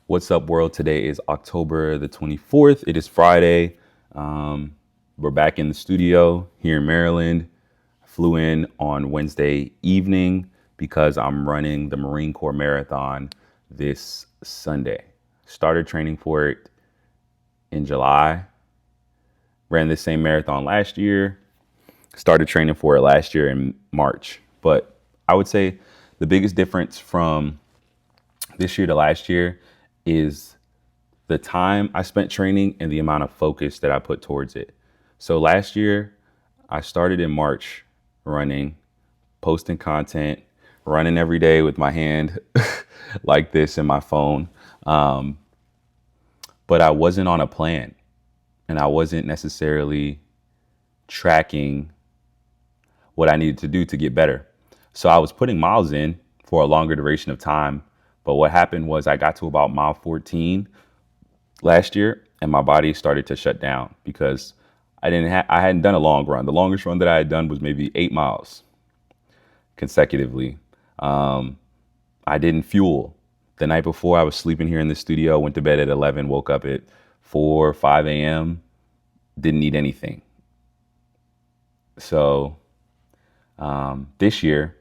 What's up, world? Today is October the 24th. It is Friday. We're back in the studio here in Maryland. I flew in on Wednesday evening because I'm running the Marine Corps Marathon this Sunday. Started training for it in July. Ran the same marathon last year. Started training for it last year in March. But I would say the biggest difference from this year to last year is the time I spent training and the amount of focus that I put towards it. So last year, I started in March running, posting content, running every day with my hand like this in my phone. Um, but I wasn't on a plan and I wasn't necessarily tracking what I needed to do to get better. So I was putting miles in for a longer duration of time. But what happened was I got to about mile 14 last year and my body started to shut down because I hadn't done a long run. The longest run that I had done was maybe 8 miles consecutively. Um, I didn't fuel. The night before I was sleeping here in the studio, went to bed at 11, woke up at 4, 5 a.m., didn't eat anything. So this year,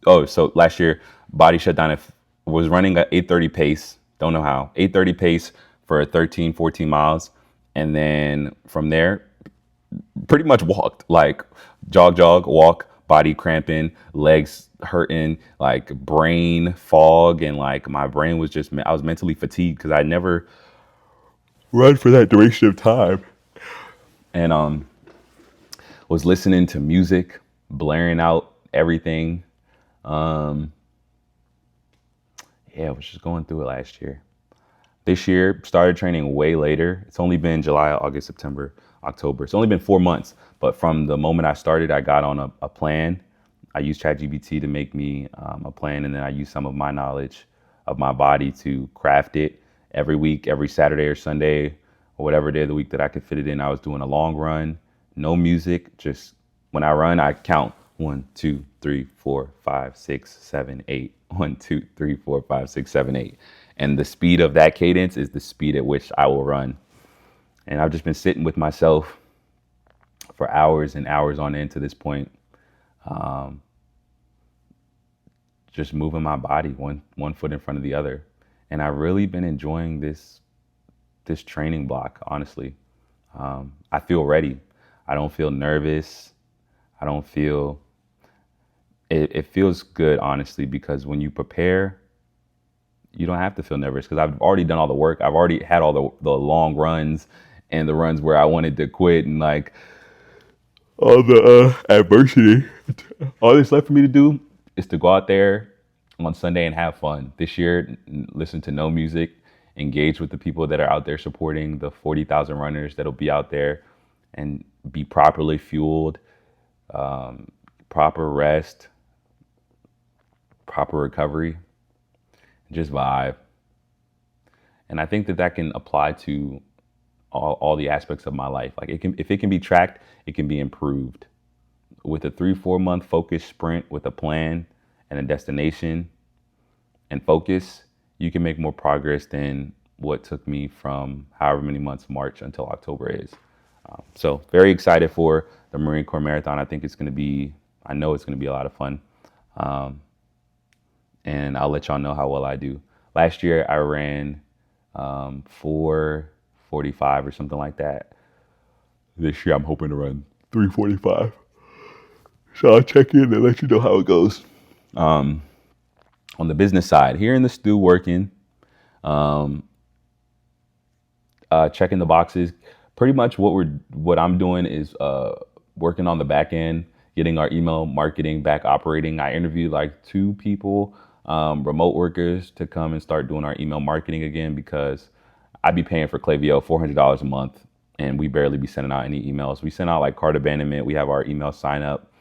so last year, body shut down. Was running at 8:30 pace. Don't know how. 8:30 pace for 13, 14 miles. And then from there, pretty much walked, like jog, walk, body cramping, legs hurting, like brain fog. And like my brain was just, I was mentally fatigued because I never run for that duration of time. And was listening to music, blaring out everything. Um, yeah, I was just going through it last year. This year, started training way later. It's only been July, August, September, October. It's only been 4 months. But from the moment I started, I got on a plan. I used ChatGPT to make me a plan. And then I used some of my knowledge of my body to craft it every week, every Saturday or Sunday, or whatever day of the week that I could fit it in. I was doing a long run, no music. Just when I run, I count 1, 2, 3, 4, 5, 6, 7, 8. 1, 2, 3, 4, 5, 6, 7, 8. And the speed of that cadence is the speed at which I will run. And I've just been sitting with myself for hours and hours on end to this point, um, just moving my body one foot in front of the other. And I've really been enjoying this training block, honestly. I feel ready. I don't feel nervous. I don't feel it feels good, honestly, because when you prepare, you don't have to feel nervous because I've already done all the work. I've already had all the long runs and the runs where I wanted to quit and like all the adversity. All that's left for me to do is to go out there on Sunday and have fun. This year, listen to no music, engage with the people that are out there supporting the 40,000 runners that'll be out there and be properly fueled, proper rest, proper recovery, just vibe. And I think that can apply to all the aspects of my life. Like if it can be tracked, it can be improved. With a 3, 4 month focused sprint with a plan and a destination and focus, you can make more progress than what took me from however many months, March until October is. So very excited for the Marine Corps Marathon. I know it's going to be a lot of fun. Um, and I'll let y'all know how well I do. Last year I ran 4:45 or something like that. This year I'm hoping to run 3:45. So I'll check in and let you know how it goes. Um, on the business side, here in the stew working, um, checking the boxes. Pretty much what I'm doing is working on the back end, getting our email marketing back operating. I interviewed like 2 people, remote workers, to come and start doing our email marketing again because I'd be paying for Klaviyo $400 a month and we barely be sending out any emails. We send out like cart abandonment. We have our email sign up.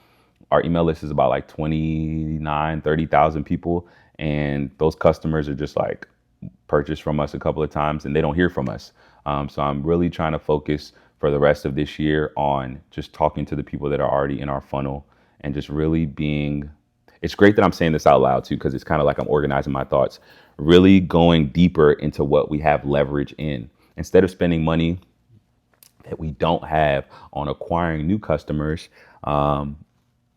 Our email list is about like 29, 30,000 people. And those customers are just like purchased from us a couple of times and they don't hear from us. So I'm really trying to focus for the rest of this year on just talking to the people that are already in our funnel and just really being it's great that I'm saying this out loud too, because it's kind of like I'm organizing my thoughts, really going deeper into what we have leverage in. Instead of spending money that we don't have on acquiring new customers, and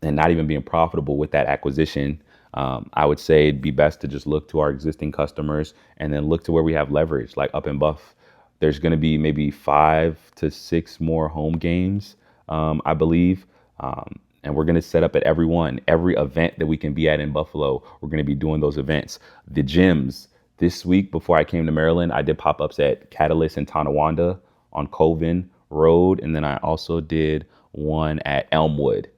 not even being profitable with that acquisition, I would say it'd be best to just look to our existing customers and then look to where we have leverage, like up in Buff. There's going to be maybe 5 to 6 more home games, I believe. And we're going to set up at every event that we can be at in Buffalo. We're going to be doing those events. The gyms this week, before I came to Maryland, I did pop ups at Catalyst in Tonawanda on Colvin Road. And then I also did one at Elmwood.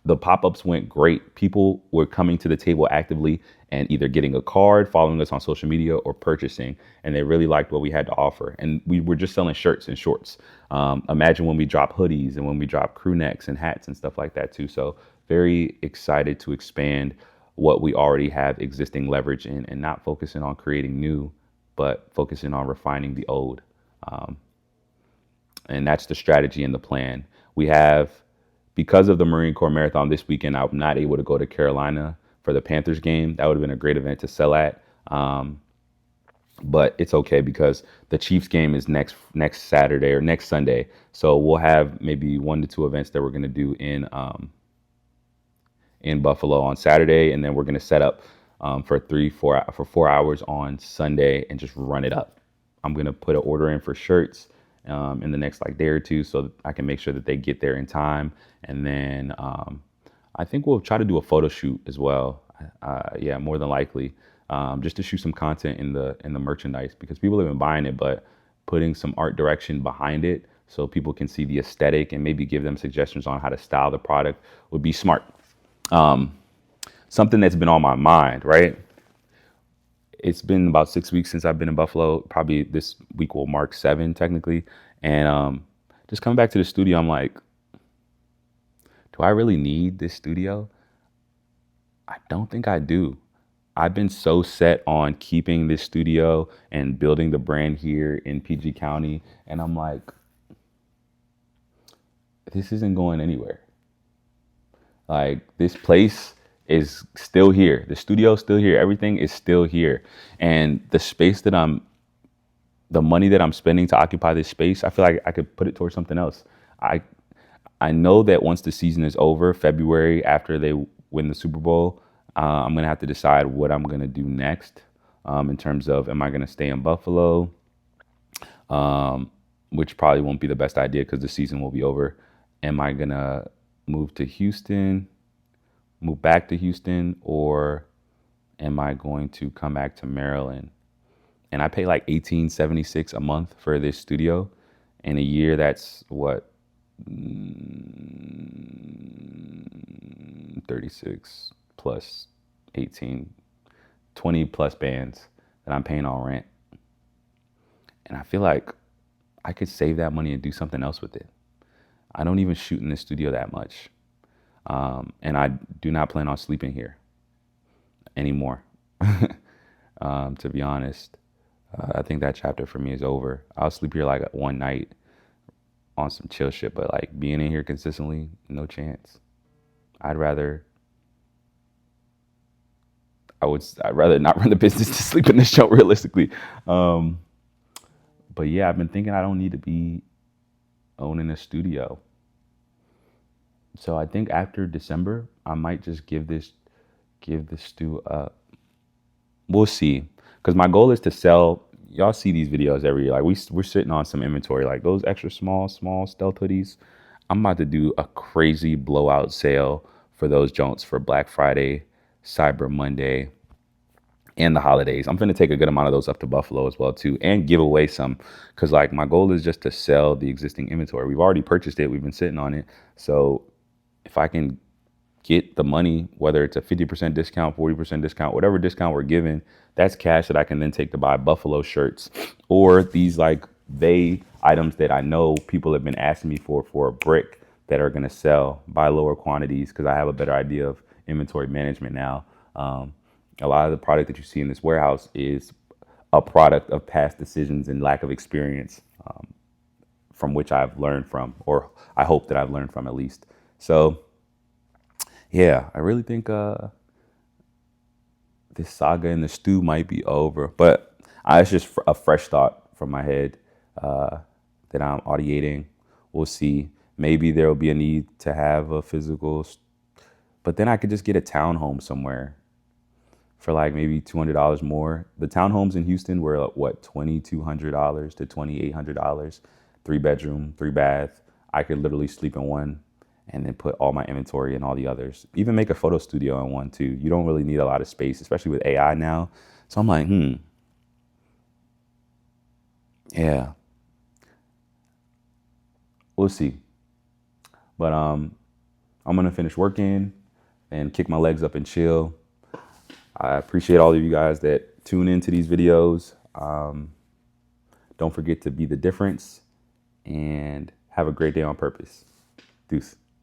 The pop-ups went great. People were coming to the table actively and either getting a card, following us on social media, or purchasing. And they really liked what we had to offer. And we were just selling shirts and shorts. Imagine when we drop hoodies and when we drop crew necks and hats and stuff like that too. So very excited to expand what we already have existing leverage in, and not focusing on creating new, but focusing on refining the old. And that's the strategy and the plan. We have, because of the Marine Corps Marathon this weekend, I'm not able to go to Carolina for the Panthers game. That would have been a great event to sell at. But it's okay because the Chiefs game is next Saturday or next Sunday. So we'll have maybe 1 to 2 events that we're going to do in Buffalo on Saturday, and then we're going to set up for 4 hours on Sunday and just run it up. I'm going to put an order in for shirts in the next day or two, so that I can make sure that they get there in time. And then I think we'll try to do a photo shoot as well. Yeah, more than likely, just to shoot some content in the merchandise, because people have been buying it, but putting some art direction behind it so people can see the aesthetic and maybe give them suggestions on how to style the product would be smart. Something that's been on my mind, right? It's been about 6 weeks since I've been in Buffalo. Probably this week will mark 7 technically. And just coming back to the studio, I'm like, do I really need this studio? I don't think I do. I've been so set on keeping this studio and building the brand here in PG County. And I'm like, this isn't going anywhere. Like, this place is still here. The studio is still here. Everything is still here. And the money that I'm spending to occupy this space, I feel like I could put it towards something else. I know that once the season is over, February, after they win the Super Bowl, I'm going to have to decide what I'm going to do next, in terms of, am I going to stay in Buffalo? Which probably won't be the best idea because the season will be over. Am I going to move back to Houston, or am I going to come back to Maryland? And I pay like $18.76 a month for this studio. In a year, that's what, 36 plus 18, 20 plus bands that I'm paying on rent. And I feel like I could save that money and do something else with it. I don't even shoot in this studio that much. And I do not plan on sleeping here anymore. To be honest, I think that chapter for me is over. I'll sleep here like one night on some chill shit, but like being in here consistently, no chance. I'd rather not run the business to sleep in this show, realistically. But yeah, I've been thinking I don't need to be owning a studio. So I think after December, I might just give this stu up. We'll see, because my goal is to sell. Y'all see these videos every year. Like we're sitting on some inventory, like those extra small stealth hoodies. I'm about to do a crazy blowout sale for those joints for Black Friday, Cyber Monday, and the holidays. I'm going to take a good amount of those up to Buffalo as well too, and give away some, because like my goal is just to sell the existing inventory. We've already purchased it. We've been sitting on it. So if I can get the money, whether it's a 50% discount, 40% discount, whatever discount we're given, that's cash that I can then take to buy Buffalo shirts, or these like they items that I know people have been asking me for a brick, that are going to sell by lower quantities, because I have a better idea of inventory management now. A lot of the product that you see in this warehouse is a product of past decisions and lack of experience, from which I've learned from, or I hope that I've learned from at least. So yeah, I really think this saga in the stew might be over. But it's just a fresh thought from my head that I'm audiating. We'll see. Maybe there will be a need to have a physical, but then I could just get a townhome somewhere for like maybe $200 more. The townhomes in Houston were what, $2,200 to $2,800, 3 bedroom, 3 bath. I could literally sleep in one and then put all my inventory in all the others. Even make a photo studio in one too. You don't really need a lot of space, especially with AI now. So I'm like, yeah, we'll see. But I'm gonna finish working and kick my legs up and chill. I appreciate all of you guys that tune into these videos. Don't forget to be the difference and have a great day on purpose. Deuce.